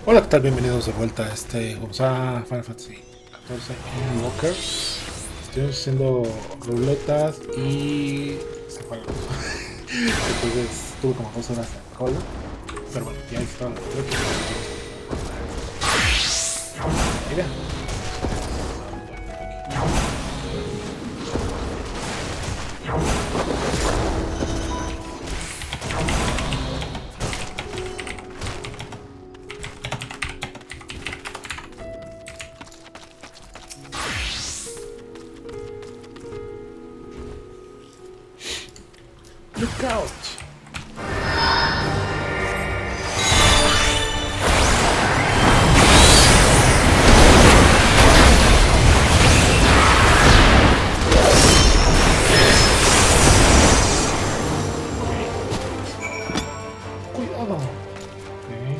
Hola, ¿qué tal? Bienvenidos de vuelta a vamos a Final Fantasy XIV Endwalker. Estoy haciendo ruletas y se fue la luz. Entonces tuve como 2 horas de cola. Pero bueno, ya está la ruleta. Mira. Look out! Cuidado. Okay.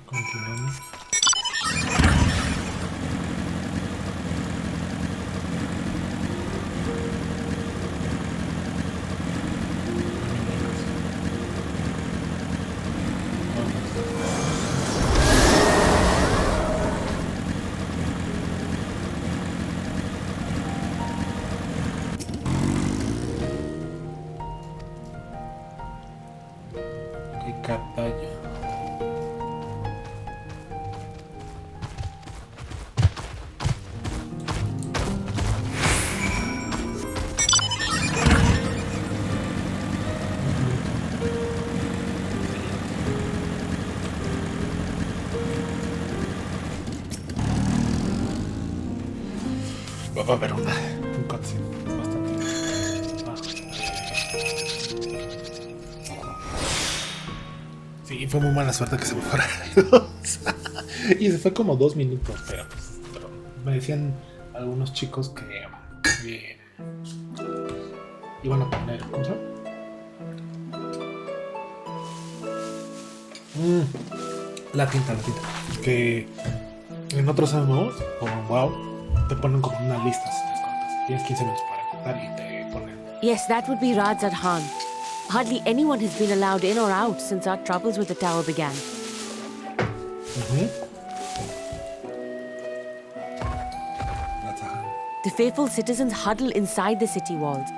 Continuamos. Ok, Catalla. Va a haber un cutscene bastante bajo. Sí, fue muy mala suerte que se me fuera la luz. Y se fue como 2 minutos, pero me decían algunos chicos que iban a poner, ¿cómo se llama? La tinta. Que en otros MMOs, como WoW, te ponen como una lista si les contas. Tienes 15 minutos para contar y te ponen. Yes, that would be Radzat Han. Hardly anyone has been allowed in or out since our troubles with the tower began. That's a hand. The faithful citizens huddle inside the city walls,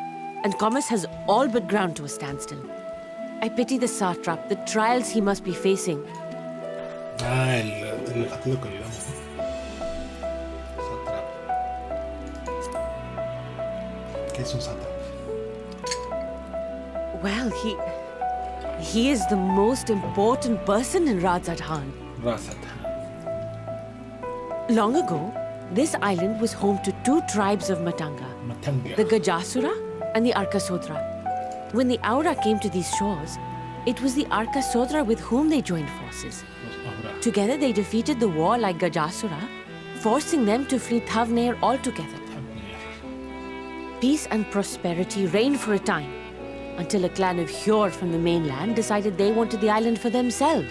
and commerce has all but ground to a standstill. I pity the satrap, the trials he must be facing. Ah, el gatito que ayudamos. Satrap. ¿Qué es un satrap? Well, he is the most important person in Radzat Han. Razat. Long ago, this island was home to 2 tribes of Matanga, Matanga. the Gajasura and the Arkasodra. When the Aura came to these shores, it was the Arkasodra with whom they joined forces. Los Aura. Together they defeated the war like Gajasura, forcing them to flee Thavnair altogether. Peace and prosperity reigned for a time, until a clan of Hjord from the mainland decided they wanted the island for themselves.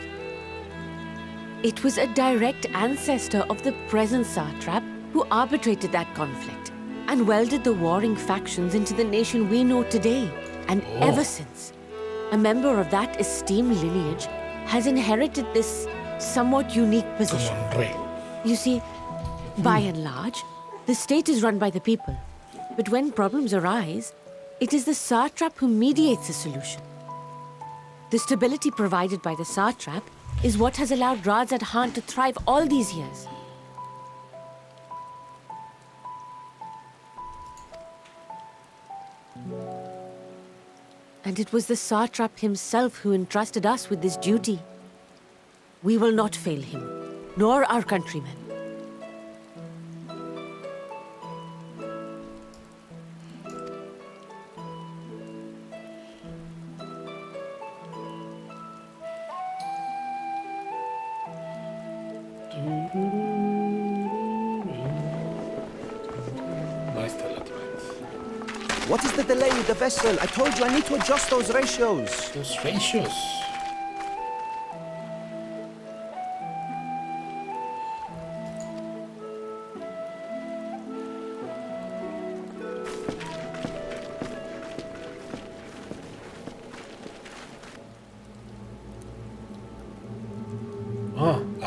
It was a direct ancestor of the present satrap who arbitrated that conflict and welded the warring factions into the nation we know today. And ever since, a member of that esteemed lineage has inherited this somewhat unique position. Como un rey. You see, by and large, the state is run by the people. But when problems arise, it is the satrap who mediates a solution. The stability provided by the satrap is what has allowed Radzat Han to thrive all these years. And it was the satrap himself who entrusted us with this duty. We will not fail him, nor our countrymen. Nice talent. What is the delay with the vessel? I told you I need to adjust those ratios. Those ratios.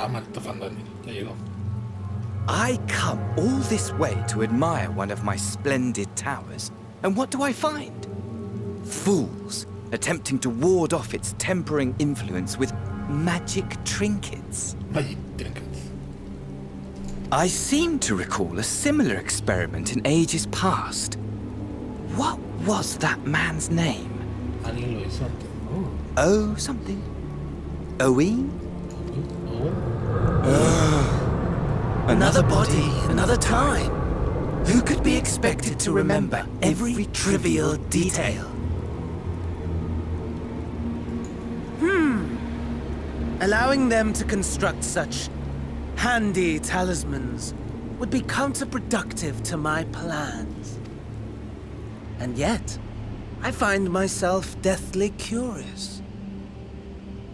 Ah, maldito fandom. Ya llegó. I come all this way to admire one of my splendid towers, and what do I find? Fools attempting to ward off its tempering influence with magic trinkets. Magic trinkets. I seem to recall a similar experiment in ages past. What was that man's name? Alguien lo hizo antes. Oh, something. Owen? Another body, another time. Who could be expected to remember every trivial detail? Allowing them to construct such handy talismans would be counterproductive to my plans. And yet, I find myself deathly curious.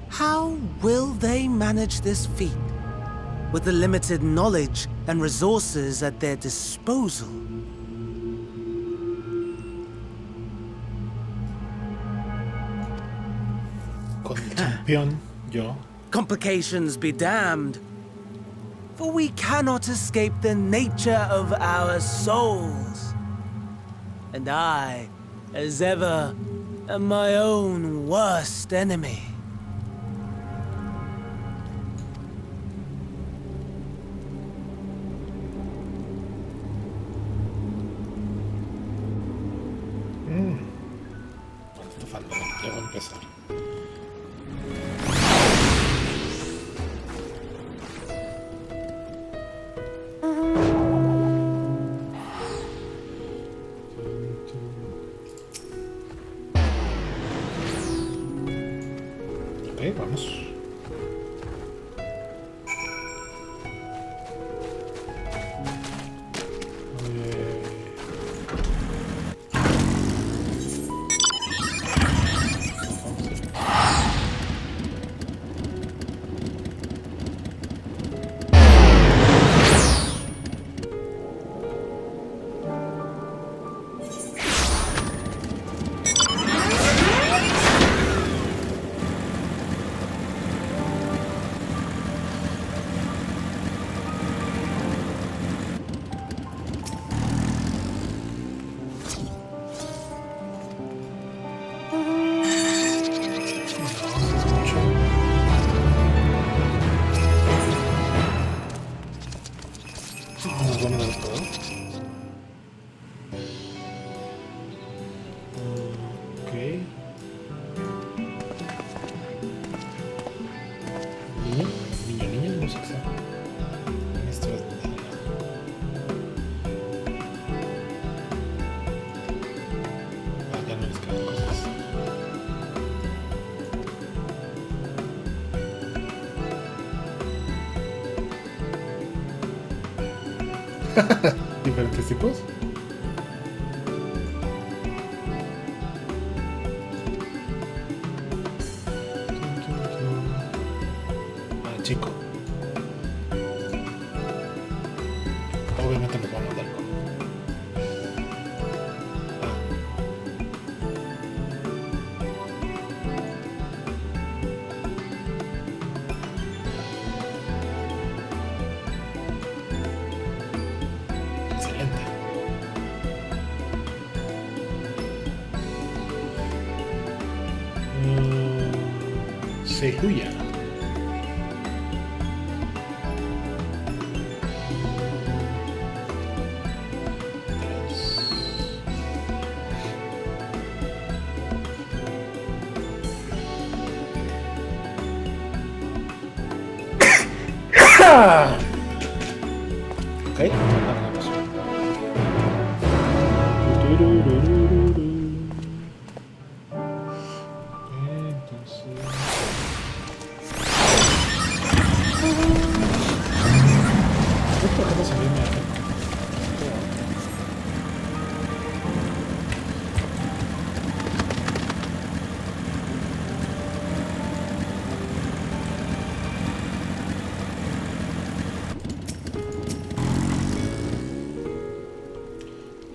How will they manage this feat with the limited knowledge and resources at their disposal? Con el campeón, yo. Complications be damned, for we cannot escape the nature of our souls. And I, as ever, am my own worst enemy. Maldito fandom. Ya va a empezar. Ok, vamos. Diferentes tipos. Ah, chico. Obviamente nos van a mandar con. Sehuya. Ok, vamos.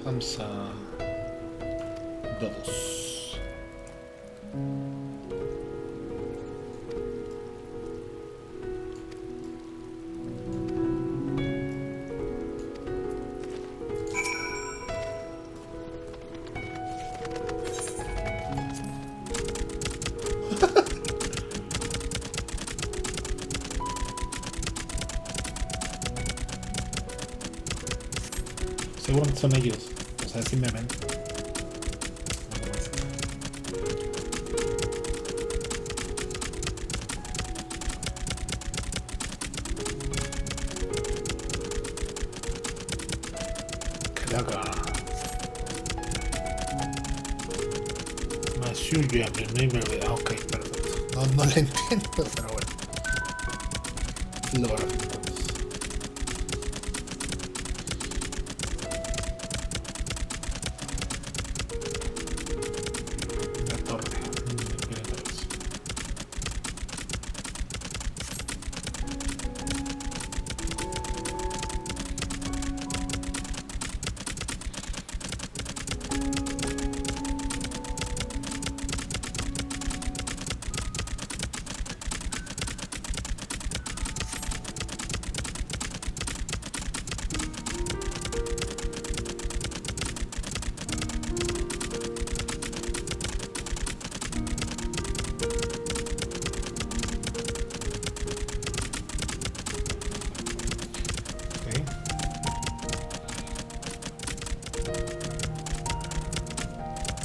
Vamos a dos. Seguramente son ellos. O sea, sí me ven. ¿Qué haga? Masuya, ah, ok, perfecto. No le entiendo, pero bueno. Lo haré entonces. La torre. Me interesa.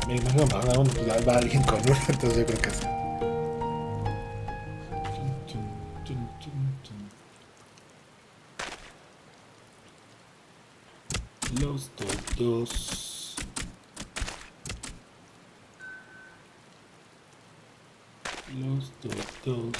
Me imagino que bueno, pues ya va alguien con uno, entonces yo creo que sí. Los dos. Los dos.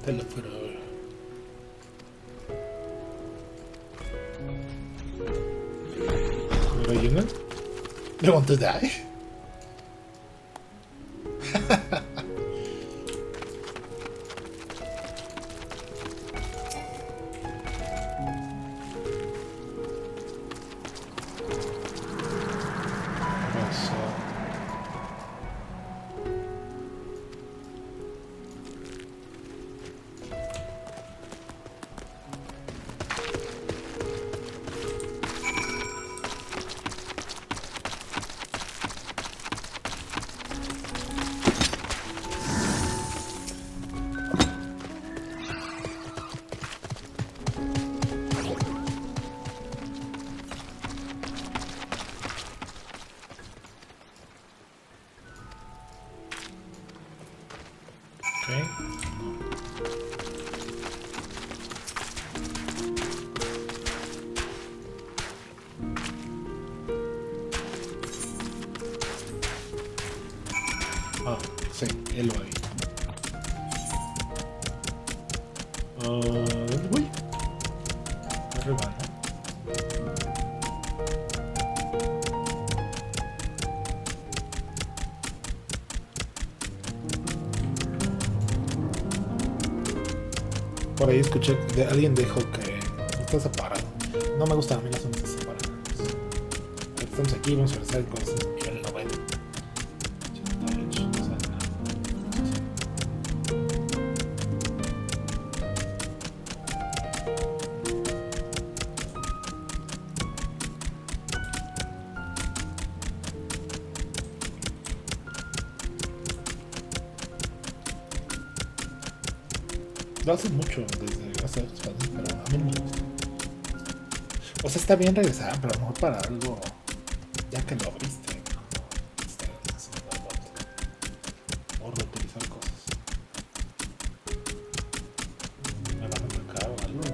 Teléfono. ¿Rellena? ¿Le want to die? Ah, sí, él lo vi. ¿Dónde voy? Arriba, ¿no? Por ahí escuché de alguien dijo que está separado. No me gustan a mí las zonas separadas. Estamos aquí, vamos a regresar con el nivel 90. 88, no sé nada. Lo hacen mucho desde hace años, pero a mí no me gusta. O sea, está bien regresar, pero a lo mejor para algo ya que lo abriste, ¿no? Estar haciendo la vuelta o reutilizar cosas. Me van a marcar o algo, ¿no?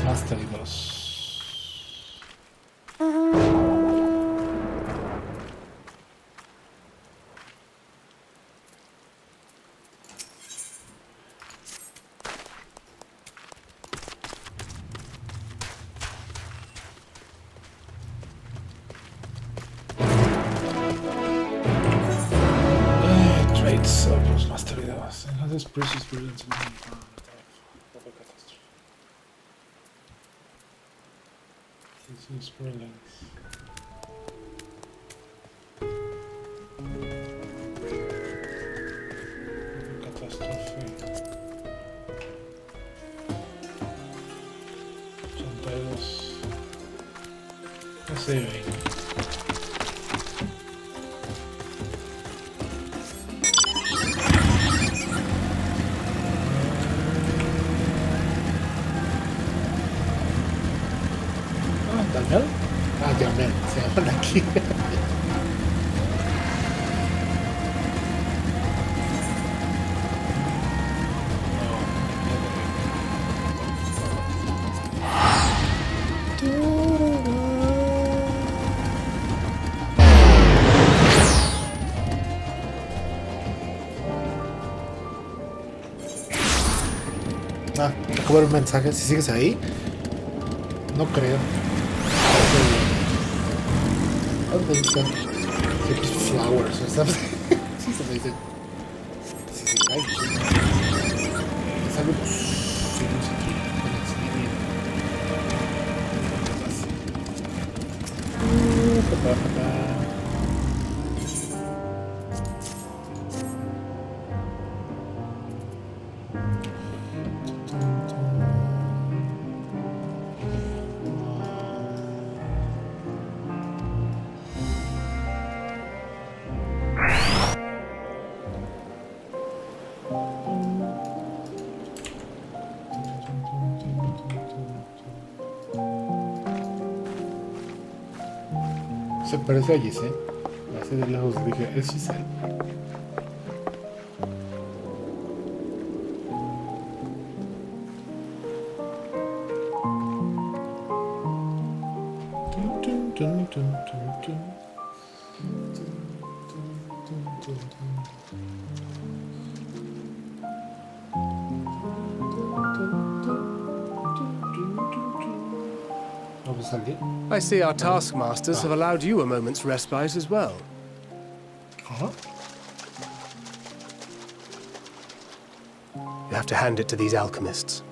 Mastery 2. Traits of Mastery 2. Enhances precious brilliance. This is brilliant. Catástrofe. 82. No sé, bien. ¿Daniel? Ah, Daniel, se llaman aquí. Acabo de ver un mensaje. Si sigues ahí, no creo. I don't think so. Like flowers or something. Sí, se me dice. Sí, sí, hay. Es algo signos aquí. Se parece a Giselle. Así de lejos dije, es Giselle. I see our taskmasters have allowed you a moment's respite as well. You have to hand it to these alchemists.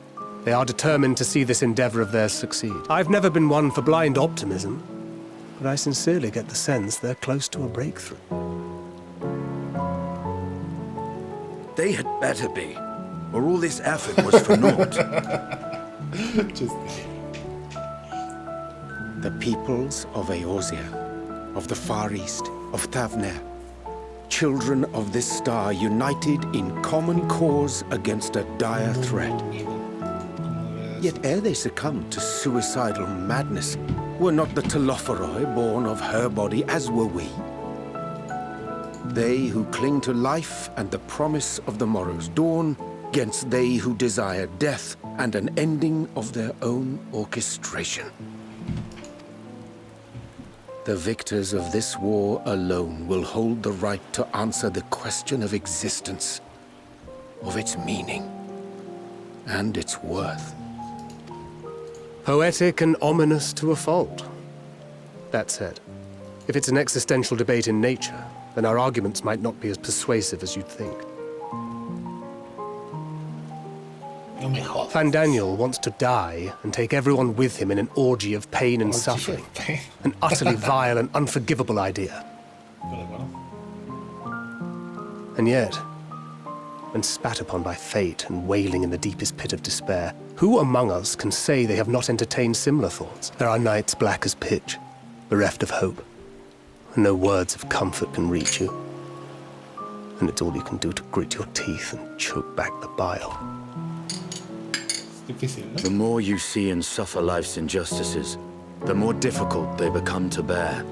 They are determined to see this endeavor of theirs succeed. I've never been one for blind optimism, but I sincerely get the sense they're close to a breakthrough. They had better be, or all this effort was for naught. The peoples of Eorzea, of the Far East, of Thavner. Children of this star united in common cause against a dire threat. Yet ere they succumbed to suicidal madness, were not the Telophoroi born of her body as were we? They who cling to life and the promise of the morrow's dawn, against they who desire death and an ending of their own orchestration. The victors of this war alone will hold the right to answer the question of existence, of its meaning, and its worth. Poetic and ominous to a fault. That said, if it's an existential debate in nature, then our arguments might not be as persuasive as you'd think. Fandaniel wants to die and take everyone with him in an orgy of pain and suffering. An utterly vile and unforgivable idea. And yet, when spat upon by fate and wailing in the deepest pit of despair, who among us can say they have not entertained similar thoughts? There are nights black as pitch, bereft of hope, and no words of comfort can reach you. And it's all you can do to grit your teeth and choke back the bile. The more you see and suffer life's injustices, the more difficult they become to bear.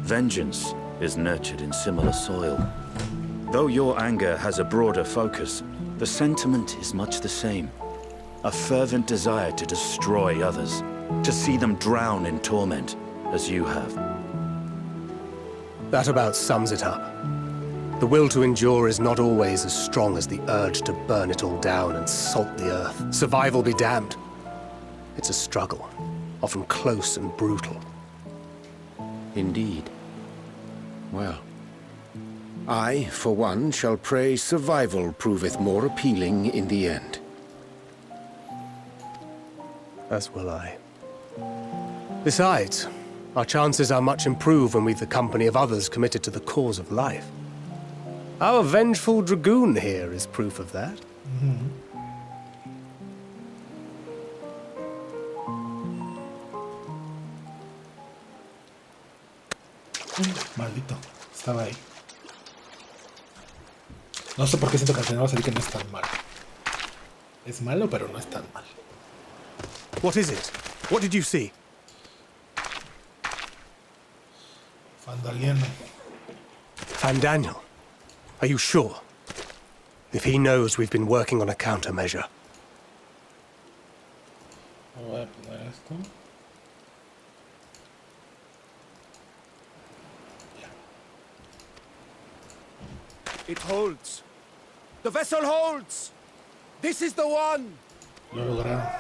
Vengeance is nurtured in similar soil. Though your anger has a broader focus, the sentiment is much the same. A fervent desire to destroy others, to see them drown in torment, as you have. That about sums it up. The will to endure is not always as strong as the urge to burn it all down and salt the earth. Survival be damned. It's a struggle, often close and brutal. Indeed. Well, I, for one, shall pray survival proveth more appealing in the end. As will I. Besides, our chances are much improved when we've the company of others committed to the cause of life. Our vengeful dragoon here is proof of that. Maldito, estaba ahí. No sé por qué siento que al final va a salir que no es tan malo. Es malo, pero no es tan mal. What is it? What did you see? Fandaliano. Fandaniel. Are you sure? If he knows we've been working on a countermeasure. Voy a poner esto. It holds. The vessel holds! This is the one! Lo lograron.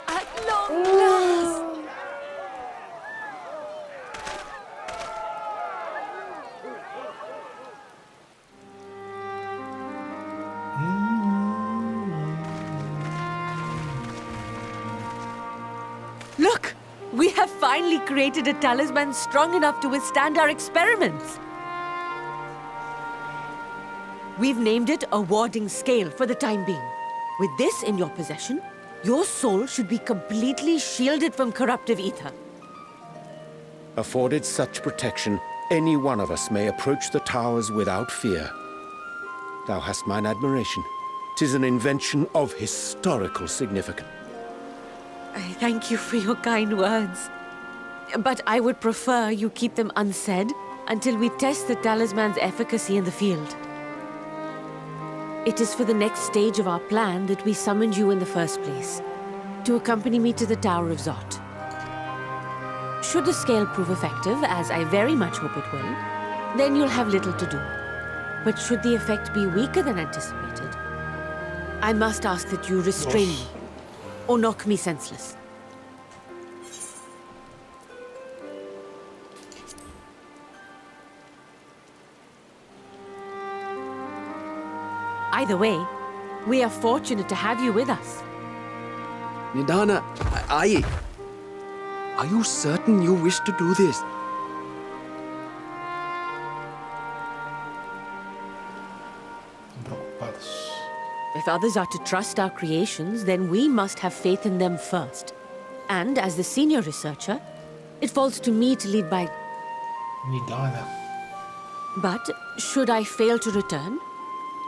At long last! Look! We have finally created a talisman strong enough to withstand our experiments. We've named it a warding scale for the time being. With this in your possession, your soul should be completely shielded from corruptive ether. Afforded such protection, any one of us may approach the towers without fear. Thou hast mine admiration. 'Tis an invention of historical significance. I thank you for your kind words. But I would prefer you keep them unsaid until we test the talisman's efficacy in the field. It is for the next stage of our plan that we summoned you in the first place, to accompany me to the Tower of Zot. Should the scale prove effective, as I very much hope it will, then you'll have little to do. But should the effect be weaker than anticipated, I must ask that you restrain me, or knock me senseless. Either way, we are fortunate to have you with us. Nidana, are you certain you wish to do this? Preocupados. If others are to trust our creations, then we must have faith in them first. And as the senior researcher, it falls to me to lead by... Nidana. But should I fail to return,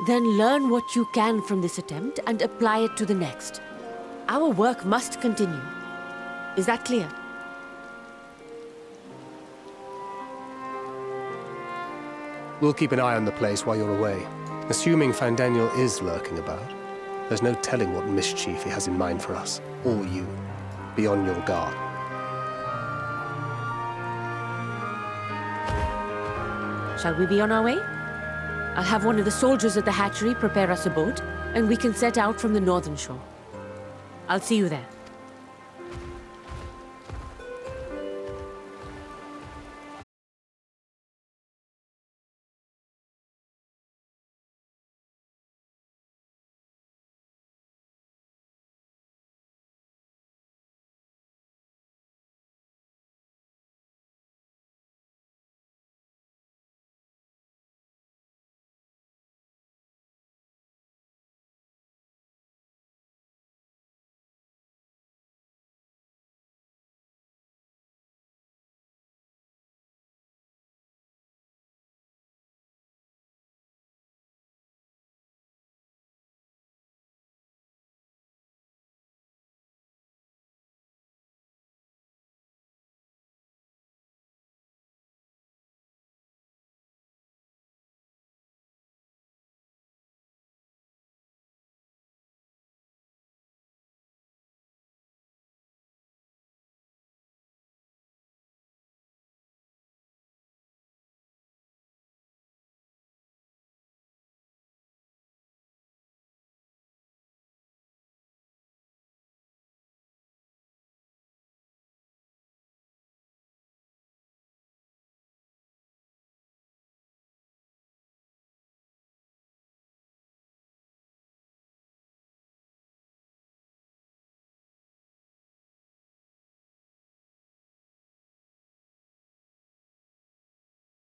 then learn what you can from this attempt and apply it to the next. Our work must continue. Is that clear? We'll keep an eye on the place while you're away. Assuming Fandaniel is lurking about, there's no telling what mischief he has in mind for us, or you. Be on your guard. Shall we be on our way? I'll have one of the soldiers at the hatchery prepare us a boat, and we can set out from the northern shore. I'll see you there.